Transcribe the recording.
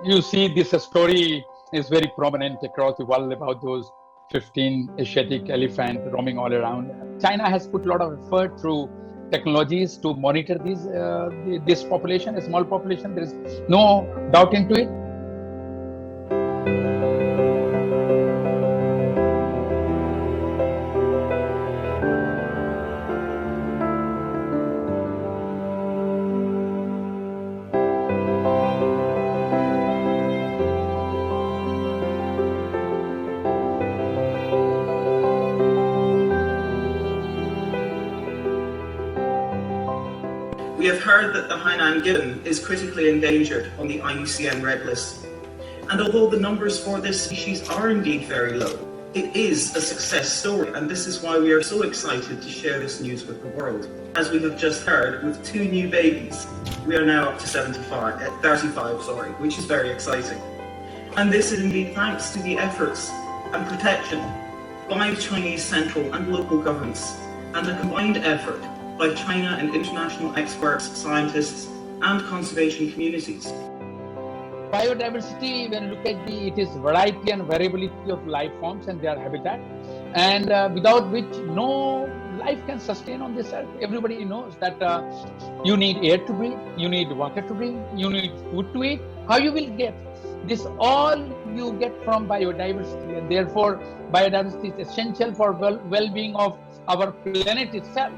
You see, this story is very prominent across the world about those 15 Asiatic elephants roaming all around. China has put a lot of effort through technologies to monitor this population, a small population. There is no doubt into it. We have heard that the Hainan gibbon is critically endangered on the IUCN Red List. And although the numbers for this species are indeed very low, it is a success story, and this is why we are so excited to share this news with the world. As we have just heard, with 2 new babies, we are now up to 35, which is very exciting. And this is indeed thanks to the efforts and protection by Chinese central and local governments, and a combined effort by China and international experts, scientists, and conservation communities. Biodiversity, when you look at it is variety and variability of life forms and their habitat, and without which no life can sustain on this earth. Everybody knows that you need air to breathe, you need water to drink, you need food to eat. How you will get this? All you get from biodiversity, and therefore biodiversity is essential for well-being of our planet itself.